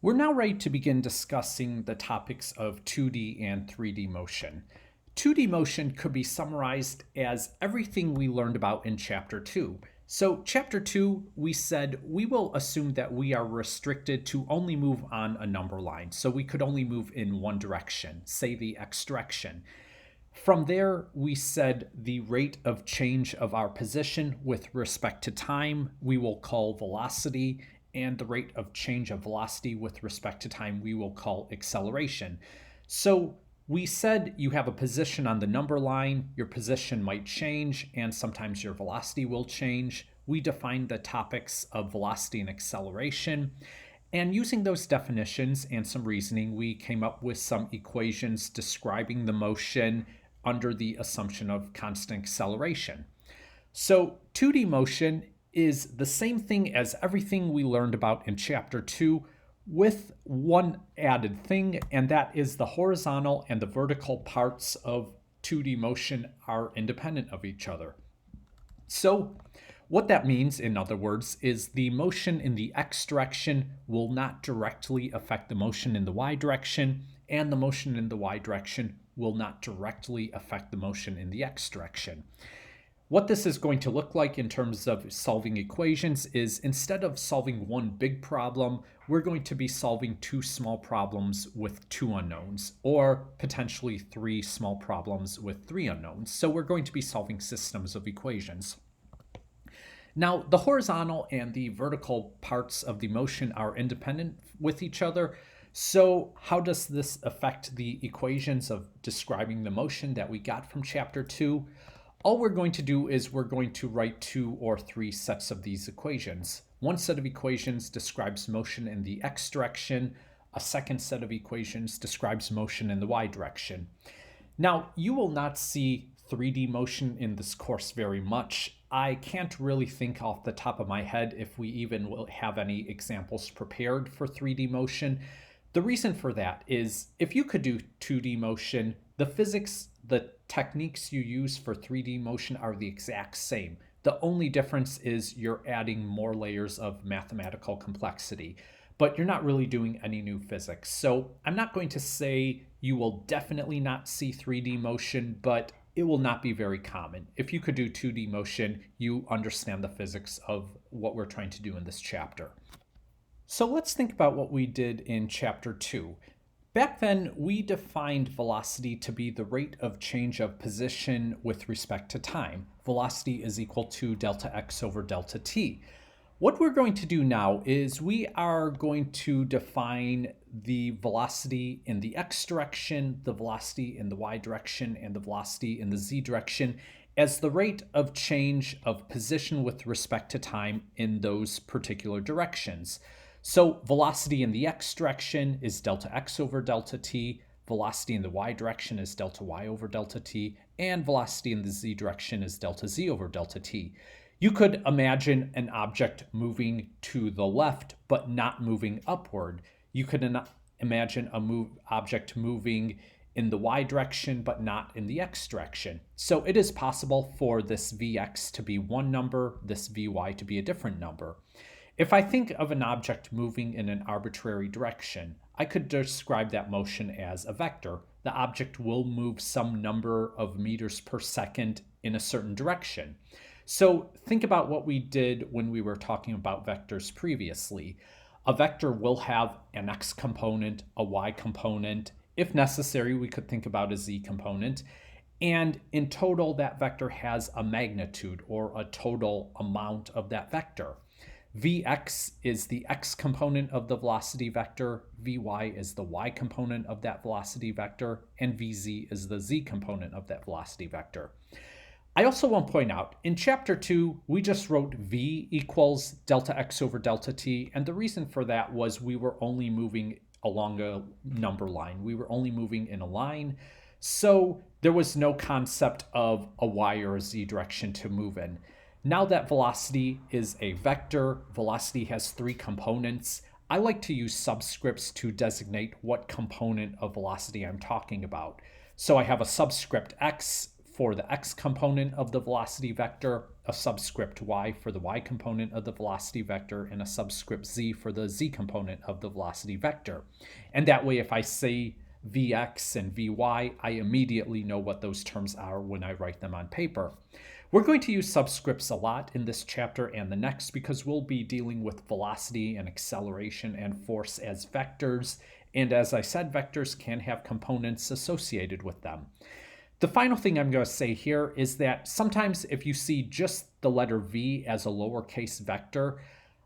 We're now ready to begin discussing the topics of 2D and 3D motion. 2D motion could be summarized as everything we learned about in Chapter 2. So, Chapter 2, we said we will assume that we are restricted to only move on a number line. So, we could only move in one direction, say the x direction. From there, we said the rate of change of our position with respect to time we will call velocity, and the rate of change of velocity with respect to time we will call acceleration. So we said you have a position on the number line, your position might change, and sometimes your velocity will change. We defined the topics of velocity and acceleration. And using those definitions and some reasoning, we came up with some equations describing the motion under the assumption of constant acceleration. So 2D motion is the same thing as everything we learned about in Chapter 2 with one added thing, and that is the horizontal and the vertical parts of 2D motion are independent of each other. So what that means, in other words, is the motion in the x direction will not directly affect the motion in the y direction, and the motion in the y direction will not directly affect the motion in the x direction. What this is going to look like in terms of solving equations is instead of solving one big problem, we're going to be solving two small problems with two unknowns, or potentially three small problems with three unknowns. So we're going to be solving systems of equations. Now, the horizontal and the vertical parts of the motion are independent with each other. So how does this affect the equations of describing the motion that we got from Chapter 2? All we're going to do is we're going to write two or three sets of these equations. One set of equations describes motion in the x direction. A second set of equations describes motion in the y direction. Now, you will not see 3D motion in this course very much. I can't really think off the top of my head if we even will have any examples prepared for 3D motion. The reason for that is if you could do 2D motion, the physics, the techniques you use for 3D motion are the exact same. The only difference is you're adding more layers of mathematical complexity, but you're not really doing any new physics. So I'm not going to say you will definitely not see 3D motion, but it will not be very common. If you could do 2D motion, you understand the physics of what we're trying to do in this chapter. So let's think about what we did in Chapter 2. Back then, we defined velocity to be the rate of change of position with respect to time. Velocity is equal to delta x over delta t. What we're going to do now is we are going to define the velocity in the x direction, the velocity in the y direction, and the velocity in the z direction as the rate of change of position with respect to time in those particular directions. So velocity in the x direction is delta x over delta t, velocity in the y direction is delta y over delta t, and velocity in the z direction is delta z over delta t. You could imagine an object moving to the left but not moving upward. You could imagine an object moving in the y direction but not in the x direction. So it is possible for this vx to be one number, this vy to be a different number. If I think of an object moving in an arbitrary direction, I could describe that motion as a vector. The object will move some number of meters per second in a certain direction. So think about what we did when we were talking about vectors previously. A vector will have an x component, a y component. If necessary, we could think about a z component. And in total, that vector has a magnitude or a total amount of that vector. Vx is the x component of the velocity vector, Vy is the y component of that velocity vector, and Vz is the z component of that velocity vector. I also want to point out, in Chapter 2, we just wrote V equals delta x over delta t, and the reason for that was we were only moving along a number line. We were only moving in a line, so there was no concept of a y or a z direction to move in. Now that velocity is a vector, velocity has three components. I like to use subscripts to designate what component of velocity I'm talking about. So I have a subscript x for the x component of the velocity vector, a subscript y for the y component of the velocity vector, and a subscript z for the z component of the velocity vector. And that way, if I say Vx and Vy, I immediately know what those terms are when I write them on paper. We're going to use subscripts a lot in this chapter and the next because we'll be dealing with velocity and acceleration and force as vectors. And as I said, vectors can have components associated with them. The final thing I'm going to say here is that sometimes if you see just the letter V as a lowercase vector,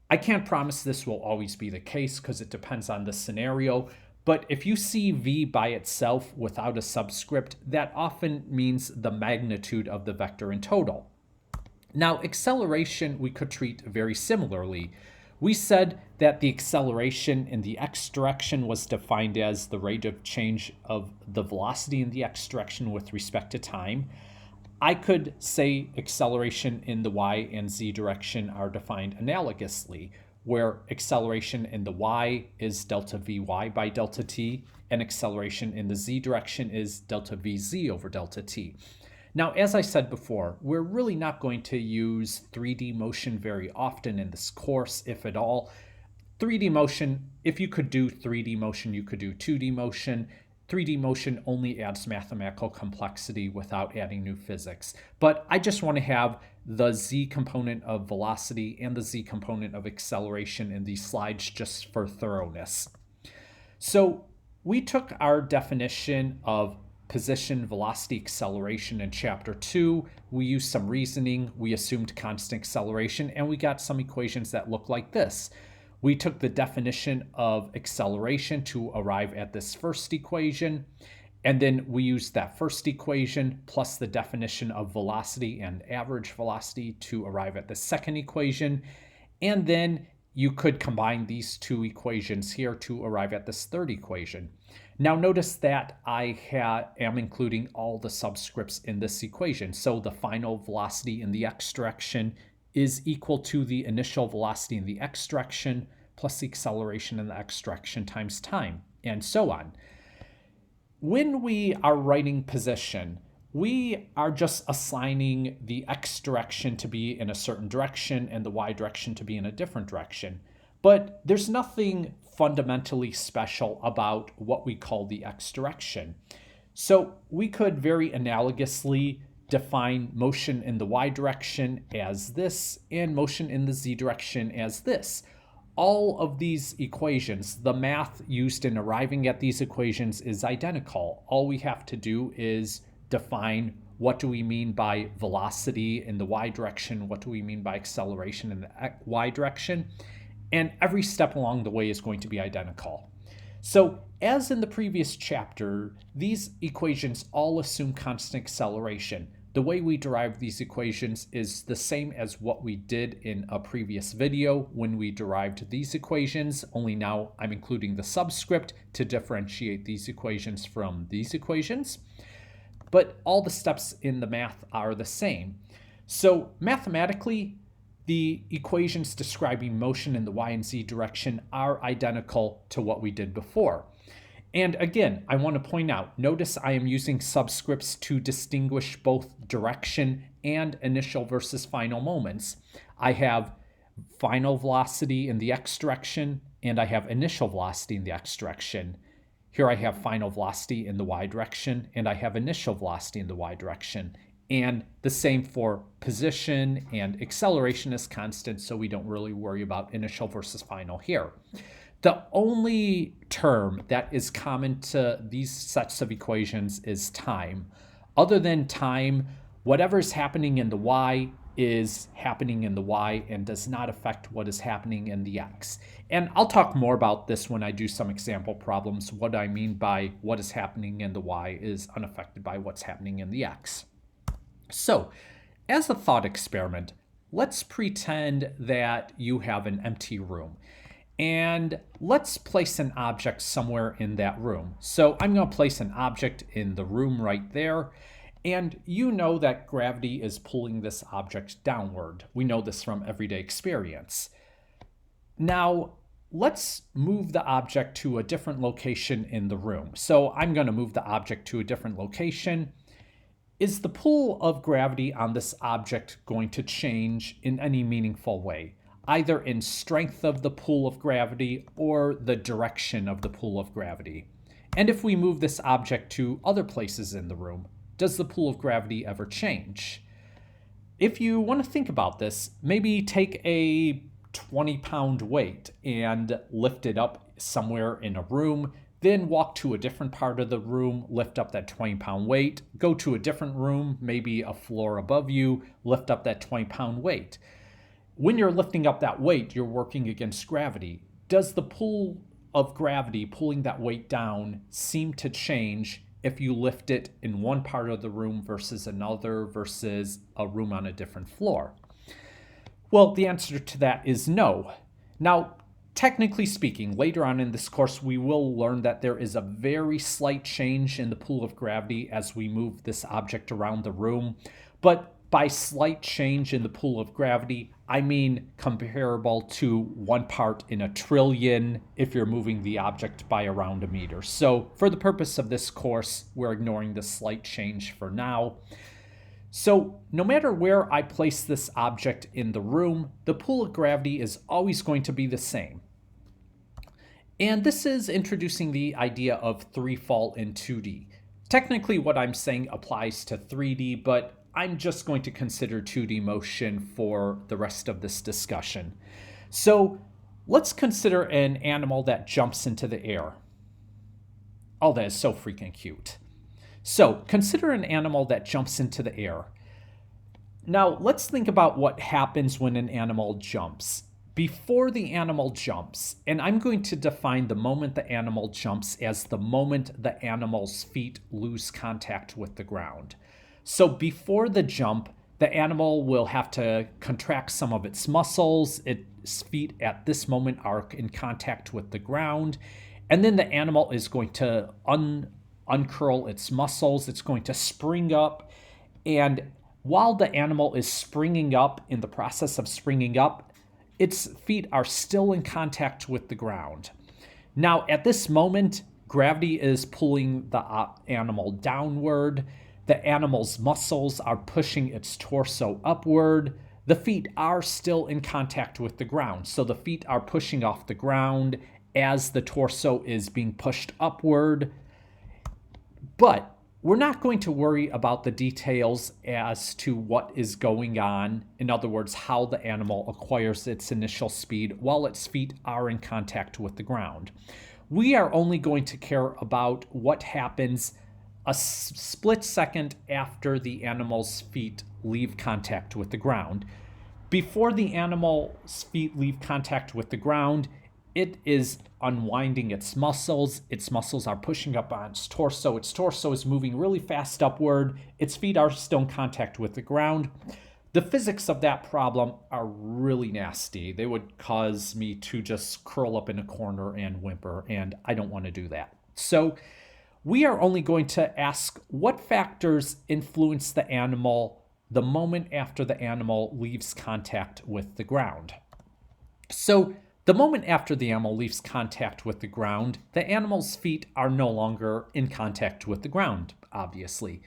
I can't promise this will always be the case because it depends on the scenario. But if you see V by itself without a subscript, that often means the magnitude of the vector in total. Now, acceleration we could treat very similarly. We said that the acceleration in the x direction was defined as the rate of change of the velocity in the x direction with respect to time. I could say acceleration in the y and z direction are defined analogously, where acceleration in the y is delta Vy by delta t, and acceleration in the z direction is delta Vz over delta t. Now, as I said before, we're really not going to use 3D motion very often in this course, if at all. 3D motion, if you could do 3D motion, you could do 2D motion. 3D motion only adds mathematical complexity without adding new physics. But I just want to have the z component of velocity and the z component of acceleration in these slides just for thoroughness. So we took our definition of position, velocity, acceleration in chapter 2. We used some reasoning, we assumed constant acceleration, and we got some equations that look like this. We took the definition of acceleration to arrive at this first equation, and then we used that first equation plus the definition of velocity and average velocity to arrive at the second equation. And then you could combine these two equations here to arrive at this third equation. Now notice that I am including all the subscripts in this equation. So the final velocity in the x direction is equal to the initial velocity in the x direction plus the acceleration in the x direction times time, and so on. When we are writing position, we are just assigning the x direction to be in a certain direction and the y direction to be in a different direction. But there's nothing fundamentally special about what we call the x direction. So we could very analogously define motion in the y direction as this and motion in the z direction as this. All of these equations, the math used in arriving at these equations is identical. All we have to do is define what do we mean by velocity in the y direction, what do we mean by acceleration in the y direction, and every step along the way is going to be identical. So as in the previous chapter, these equations all assume constant acceleration. The way we derive these equations is the same as what we did in a previous video when we derived these equations, only now I'm including the subscript to differentiate these equations from these equations. But all the steps in the math are the same. So mathematically, the equations describing motion in the y and z direction are identical to what we did before. And again, I want to point out, notice I am using subscripts to distinguish both direction and initial versus final moments. I have final velocity in the x direction, and I have initial velocity in the x direction. Here I have final velocity in the y direction, and I have initial velocity in the y direction. And the same for position, and acceleration is constant, so we don't really worry about initial versus final here. The only term that is common to these sets of equations is time. Other than time, whatever is happening in the y is happening in the y and does not affect what is happening in the x. And I'll talk more about this when I do some example problems. What I mean by what is happening in the y is unaffected by what's happening in the x. So, as a thought experiment, let's pretend that you have an empty room. And let's place an object somewhere in that room. So I'm going to place an object in the room right there. And you know that gravity is pulling this object downward. We know this from everyday experience. Now, let's move the object to a different location in the room. So I'm going to move the object to a different location. Is the pull of gravity on this object going to change in any meaningful way, either in strength of the pull of gravity or the direction of the pull of gravity? And if we move this object to other places in the room, does the pull of gravity ever change? If you want to think about this, maybe take a 20-pound weight and lift it up somewhere in a room, then walk to a different part of the room, lift up that 20-pound weight, go to a different room, maybe a floor above you, lift up that 20-pound weight. When you're lifting up that weight, you're working against gravity. Does the pull of gravity pulling that weight down seem to change if you lift it in one part of the room versus another versus a room on a different floor? Well, the answer to that is no. Now, technically speaking, later on in this course, we will learn that there is a very slight change in the pull of gravity as we move this object around the room. But by slight change in the pull of gravity, I mean comparable to 1 part in a trillion if you're moving the object by around a meter. So for the purpose of this course, we're ignoring the slight change for now. So no matter where I place this object in the room, the pull of gravity is always going to be the same. And this is introducing the idea of free fall in 2D. Technically what I'm saying applies to 3D, but I'm just going to consider 2D motion for the rest of this discussion. So let's consider an animal that jumps into the air. Oh, that is so freaking cute. So consider an animal that jumps into the air. Now let's think about what happens when an animal jumps. Before the animal jumps, and I'm going to define the moment the animal jumps as the moment the animal's feet lose contact with the ground. So before the jump, the animal will have to contract some of its muscles. Its feet at this moment are in contact with the ground. And then the animal is going to uncurl its muscles. It's going to spring up. And while the animal is springing up, in the process of springing up, its feet are still in contact with the ground. Now, at this moment, gravity is pulling the animal downward. The animal's muscles are pushing its torso upward. The feet are still in contact with the ground. So the feet are pushing off the ground as the torso is being pushed upward. But we're not going to worry about the details as to what is going on. In other words, how the animal acquires its initial speed while its feet are in contact with the ground. We are only going to care about what happens a split second after the animal's feet leave contact with the ground. Before the animal's feet leave contact with the ground, it is unwinding its muscles. Its muscles are pushing up on its torso. Its torso is moving really fast upward. Its feet are still in contact with the ground. The physics of that problem are really nasty. They would cause me to just curl up in a corner and whimper, and I don't want to do that. So we are only going to ask what factors influence the animal the moment after the animal leaves contact with the ground. So the moment after the animal leaves contact with the ground, the animal's feet are no longer in contact with the ground, obviously.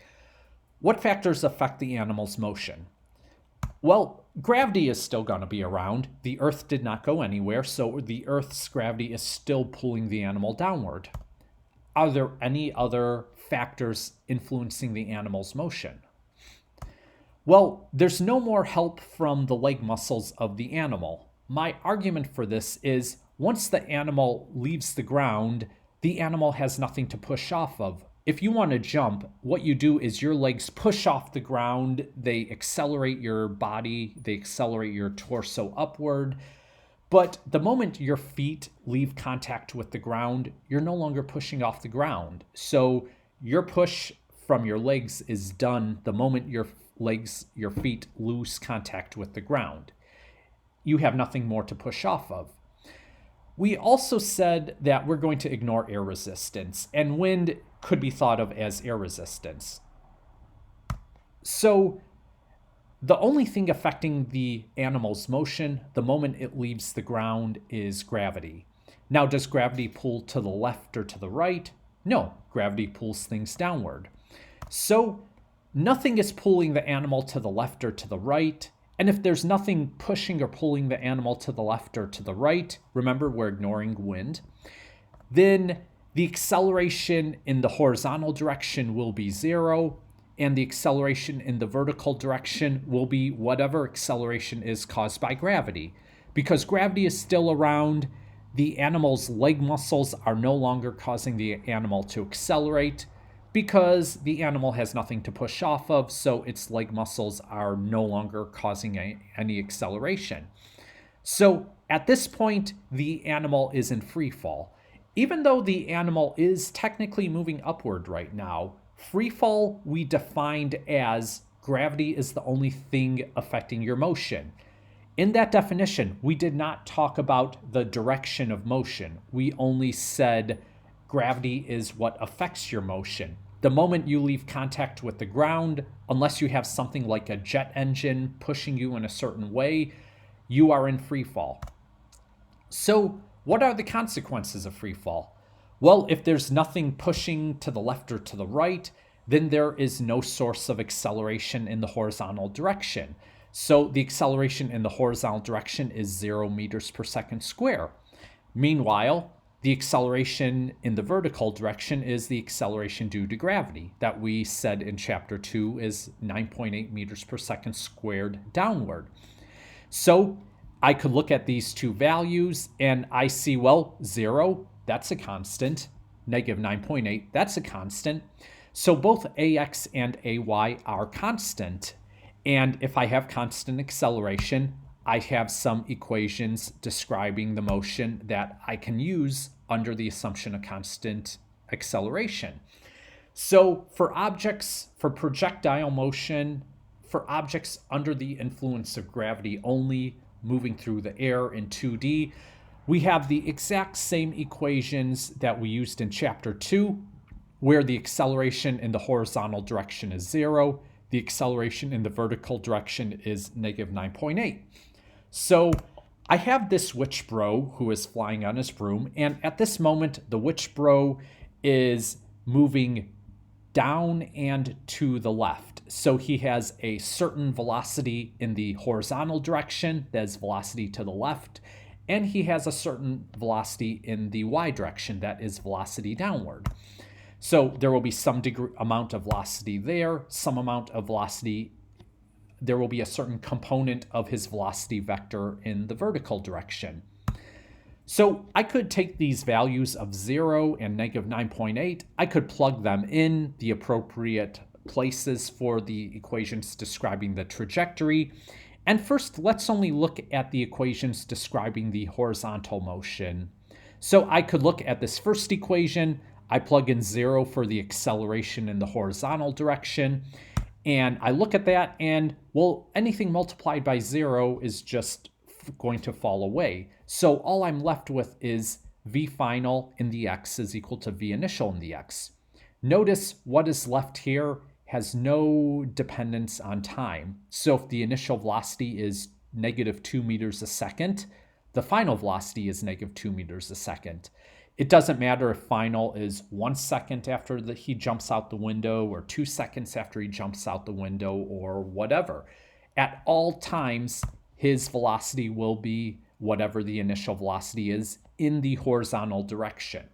What factors affect the animal's motion? Well, gravity is still going to be around. The Earth did not go anywhere, so the Earth's gravity is still pulling the animal downward. Are there any other factors influencing the animal's motion? Well, there's no more help from the leg muscles of the animal. My argument for this is once the animal leaves the ground, the animal has nothing to push off of. If you want to jump, what you do is your legs push off the ground, they accelerate your body, they accelerate your torso upward. But the moment your feet leave contact with the ground, you're no longer pushing off the ground. So your push from your legs is done the moment your feet lose contact with the ground. You have nothing more to push off of. We also said that we're going to ignore air resistance, and wind could be thought of as air resistance. So the only thing affecting the animal's motion the moment it leaves the ground is gravity. Now, does gravity pull to the left or to the right? No, gravity pulls things downward. So nothing is pulling the animal to the left or to the right. And if there's nothing pushing or pulling the animal to the left or to the right, remember we're ignoring wind, then the acceleration in the horizontal direction will be 0, and the acceleration in the vertical direction will be whatever acceleration is caused by gravity. Because gravity is still around, the animal's leg muscles are no longer causing the animal to accelerate because the animal has nothing to push off of, so its leg muscles are no longer causing any acceleration. So at this point, the animal is in free fall. Even though the animal is technically moving upward right now, free fall we defined as gravity is the only thing affecting your motion. In that definition, we did not talk about the direction of motion. We only said gravity is what affects your motion. The moment you leave contact with the ground, unless you have something like a jet engine pushing you in a certain way, you are in free fall. So, what are the consequences of free fall? Well, if there's nothing pushing to the left or to the right, then there is no source of acceleration in the horizontal direction. So the acceleration in the horizontal direction is 0 meters per second square. Meanwhile, the acceleration in the vertical direction is the acceleration due to gravity that we said in chapter 2 is 9.8 meters per second squared downward. So I could look at these two values and I see, well, 0, that's a constant. Negative 9.8, that's a constant. So both AX and AY are constant. And if I have constant acceleration, I have some equations describing the motion that I can use under the assumption of constant acceleration. So for objects, for projectile motion, for objects under the influence of gravity only moving through the air in 2D, we have the exact same equations that we used in chapter 2, where the acceleration in the horizontal direction is 0, the acceleration in the vertical direction is negative 9.8. So I have this witch bro who is flying on his broom, and at this moment, the witch bro is moving down and to the left. So he has a certain velocity in the horizontal direction, that is velocity to the left, and he has a certain velocity in the y direction, that is velocity downward. So there will be some amount of velocity there, some amount of velocity. There will be a certain component of his velocity vector in the vertical direction. So I could take these values of 0 and negative 9.8. I could plug them in the appropriate places for the equations describing the trajectory. And first, let's only look at the equations describing the horizontal motion. So I could look at this first equation. I plug in 0 for the acceleration in the horizontal direction. And I look at that and, well, anything multiplied by 0 is just going to fall away. So all I'm left with is V final in the x is equal to V initial in the x. Notice what is left here has no dependence on time. So if the initial velocity is negative 2 meters a second, the final velocity is negative 2 meters a second. It doesn't matter if final is 1 second after he jumps out the window or 2 seconds after he jumps out the window or whatever. At all times, his velocity will be whatever the initial velocity is in the horizontal direction.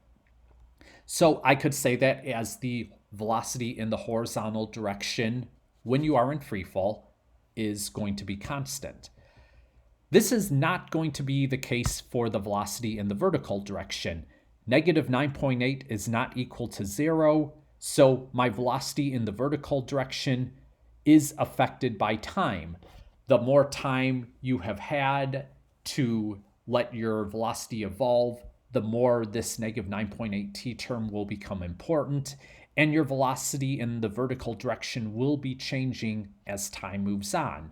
So I could say that as the velocity in the horizontal direction when you are in free fall is going to be constant. This is not going to be the case for the velocity in the vertical direction. Negative 9.8 is not equal to 0, so my velocity in the vertical direction is affected by time. The more time you have had to let your velocity evolve, the more this negative 9.8 t term will become important, and your velocity in the vertical direction will be changing as time moves on.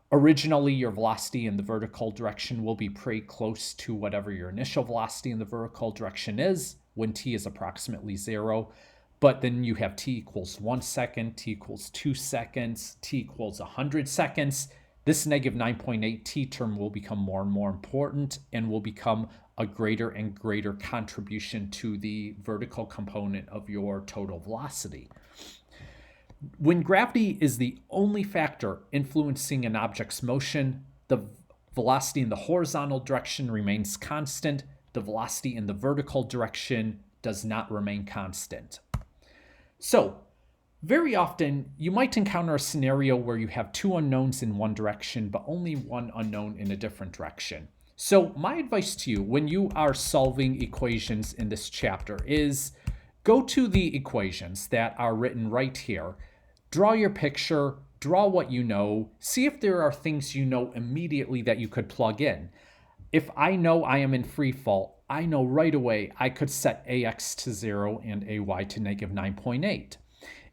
Originally, your velocity in the vertical direction will be pretty close to whatever your initial velocity in the vertical direction is when t is approximately 0. But then you have t equals 1 second, t equals 2 seconds, t equals 100 seconds. This negative 9.8 t term will become more and more important and will become a greater and greater contribution to the vertical component of your total velocity. When gravity is the only factor influencing an object's motion, the velocity in the horizontal direction remains constant. The velocity in the vertical direction does not remain constant. So, very often, you might encounter a scenario where you have two unknowns in one direction, but only one unknown in a different direction. So, my advice to you when you are solving equations in this chapter is go to the equations that are written right here, draw your picture, draw what you know, see if there are things you know immediately that you could plug in. If I know I am in free fall, I know right away I could set ax to 0 and ay to negative 9.8.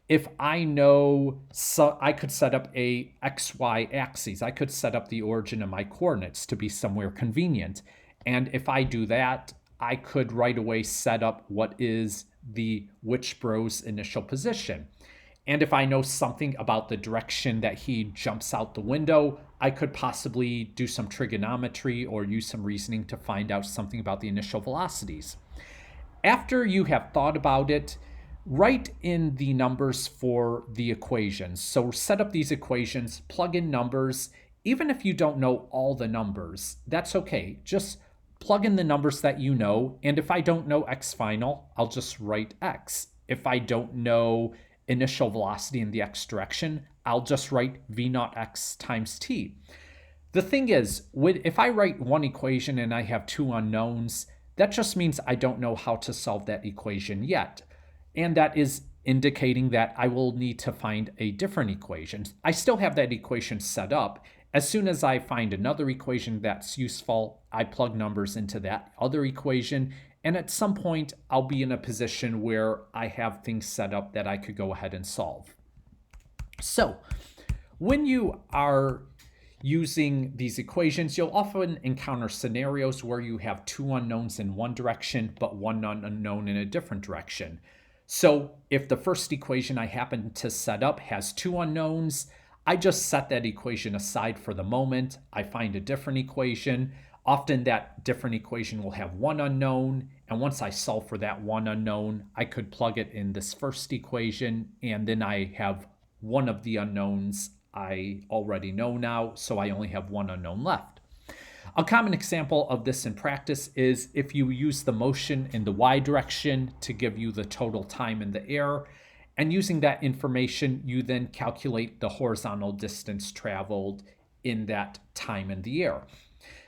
If I know, so I could set up a xy axis. I could set up the origin of my coordinates to be somewhere convenient. And if I do that, I could right away set up what is the Witchbro's initial position. And if I know something about the direction that he jumps out the window, I could possibly do some trigonometry or use some reasoning to find out something about the initial velocities. After you have thought about it, write in the numbers for the equations. So set up these equations, plug in numbers. Even if you don't know all the numbers, that's okay. Just plug in the numbers that you know. And if I don't know x final, I'll just write x. If I don't know initial velocity in the x direction, I'll just write v naught x times t. The thing is, if I write one equation and I have two unknowns, that just means I don't know how to solve that equation yet. And that is indicating that I will need to find a different equation. I still have that equation set up. As soon as I find another equation that's useful, I plug numbers into that other equation. And at some point, I'll be in a position where I have things set up that I could go ahead and solve. So when you are using these equations, you'll often encounter scenarios where you have two unknowns in one direction, but one unknown in a different direction. So if the first equation I happen to set up has two unknowns, I just set that equation aside for the moment. I find a different equation. Often that different equation will have one unknown, and once I solve for that one unknown, I could plug it in this first equation, and then I have one of the unknowns I already know now, so I only have one unknown left. A common example of this in practice is if you use the motion in the y direction to give you the total time in the air, and using that information, you then calculate the horizontal distance traveled in that time in the air.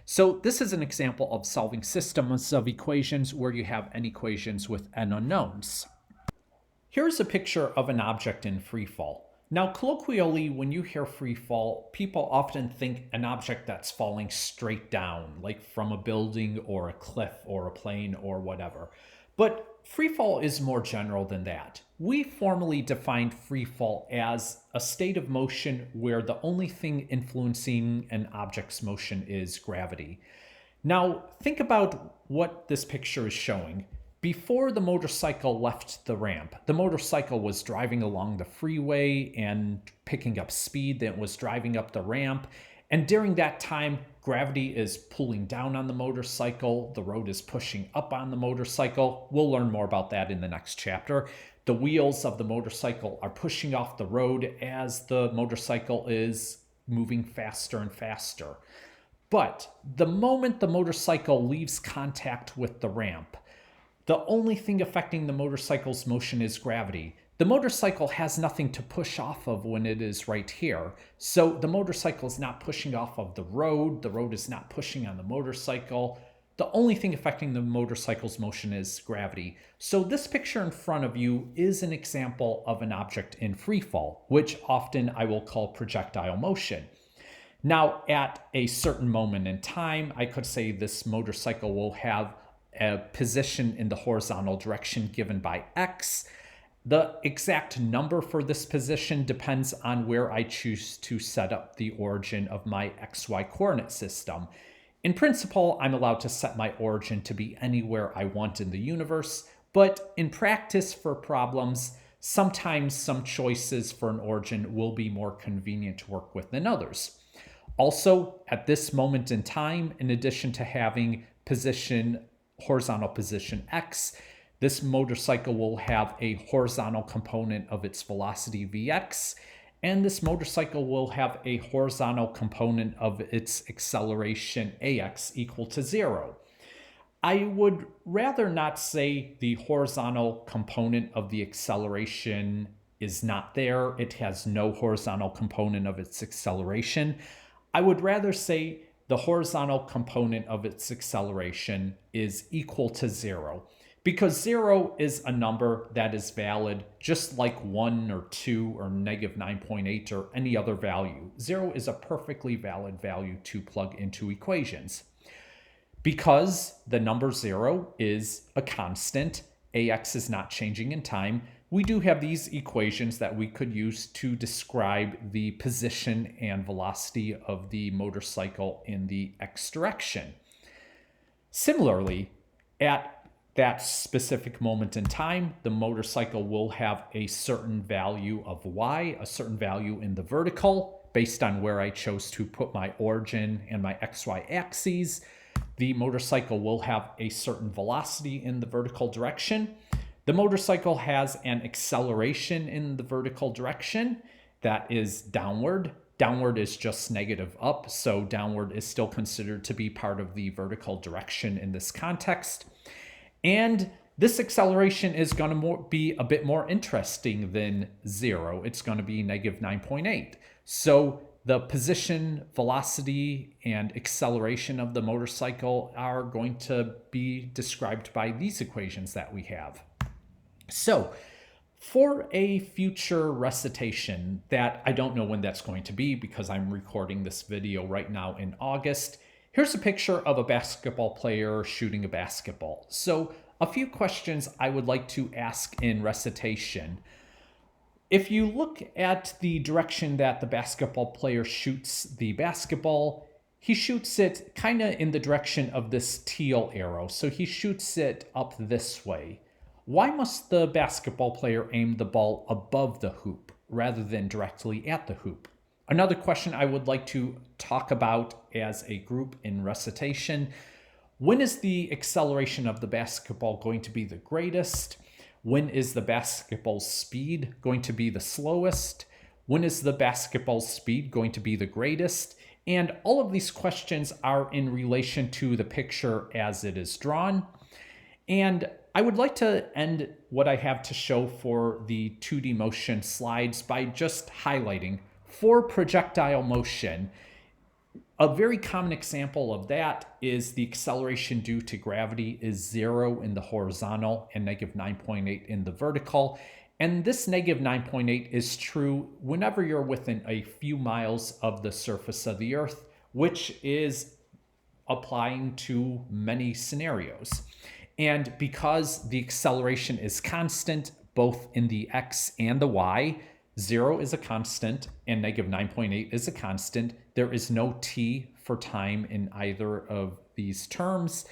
So this is an example of solving systems of equations where you have n equations with n unknowns. Here's a picture of an object in free fall. Now, colloquially, when you hear free fall, people often think an object that's falling straight down, like from a building or a cliff or a plane or whatever. But free fall is more general than that. We formally defined free fall as a state of motion where the only thing influencing an object's motion is gravity. Now, think about what this picture is showing. Before the motorcycle left the ramp, the motorcycle was driving along the freeway and picking up speed, then it was driving up the ramp. And during that time, gravity is pulling down on the motorcycle. The road is pushing up on the motorcycle. We'll learn more about that in the next chapter. The wheels of the motorcycle are pushing off the road as the motorcycle is moving faster and faster. But the moment the motorcycle leaves contact with the ramp, the only thing affecting the motorcycle's motion is gravity. The motorcycle has nothing to push off of when it is right here. So the motorcycle is not pushing off of the road is not pushing on the motorcycle. The only thing affecting the motorcycle's motion is gravity. So this picture in front of you is an example of an object in free fall, which often I will call projectile motion. Now, at a certain moment in time, I could say this motorcycle will have a position in the horizontal direction given by x. The exact number for this position depends on where I choose to set up the origin of my xy coordinate system. In principle, I'm allowed to set my origin to be anywhere I want in the universe, but in practice for problems, sometimes some choices for an origin will be more convenient to work with than others. Also, at this moment in time, in addition to having horizontal position x, This motorcycle will have a horizontal component of its velocity Vx, and this motorcycle will have a horizontal component of its acceleration Ax equal to 0. I would rather not say the horizontal component of the acceleration is not there. It has no horizontal component of its acceleration. I would rather say the horizontal component of its acceleration is equal to 0, because 0 is a number that is valid just like 1 or 2 or negative 9.8 or any other value. 0 is a perfectly valid value to plug into equations. Because the number 0 is a constant, Ax is not changing in time, we do have these equations that we could use to describe the position and velocity of the motorcycle in the x direction. Similarly, at that specific moment in time, the motorcycle will have a certain value of y, a certain value in the vertical, based on where I chose to put my origin and my xy axes. The motorcycle will have a certain velocity in the vertical direction. The motorcycle has an acceleration in the vertical direction that is downward. Downward is just negative up, so downward is still considered to be part of the vertical direction in this context. And this acceleration is going to be a bit more interesting than 0. It's going to be negative 9.8. So the position, velocity, and acceleration of the motorcycle are going to be described by these equations that we have. So for a future recitation that I don't know when that's going to be because I'm recording this video right now in August, here's a picture of a basketball player shooting a basketball. So a few questions I would like to ask in recitation. If you look at the direction that the basketball player shoots the basketball, he shoots it kind of in the direction of this teal arrow. So he shoots it up this way. Why must the basketball player aim the ball above the hoop rather than directly at the hoop? Another question I would like to talk about as a group in recitation: when is the acceleration of the basketball going to be the greatest? When is the basketball's speed going to be the slowest? When is the basketball's speed going to be the greatest? And all of these questions are in relation to the picture as it is drawn. And I would like to end what I have to show for the 2D motion slides by just highlighting for projectile motion. A very common example of that is the acceleration due to gravity is 0 in the horizontal and negative 9.8 in the vertical. And this negative 9.8 is true whenever you're within a few miles of the surface of the Earth, which is applying to many scenarios. And because the acceleration is constant, both in the x and the y, 0 is a constant and negative 9.8 is a constant. There is no t for time in either of these terms.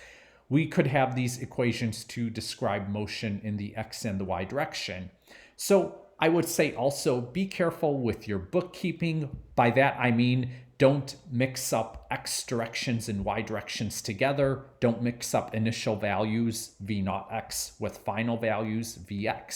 We could have these equations to describe motion in the x and the y direction. So I would say also be careful with your bookkeeping. By that I mean don't mix up x directions and y directions together. Don't mix up initial values v0x with final values vx.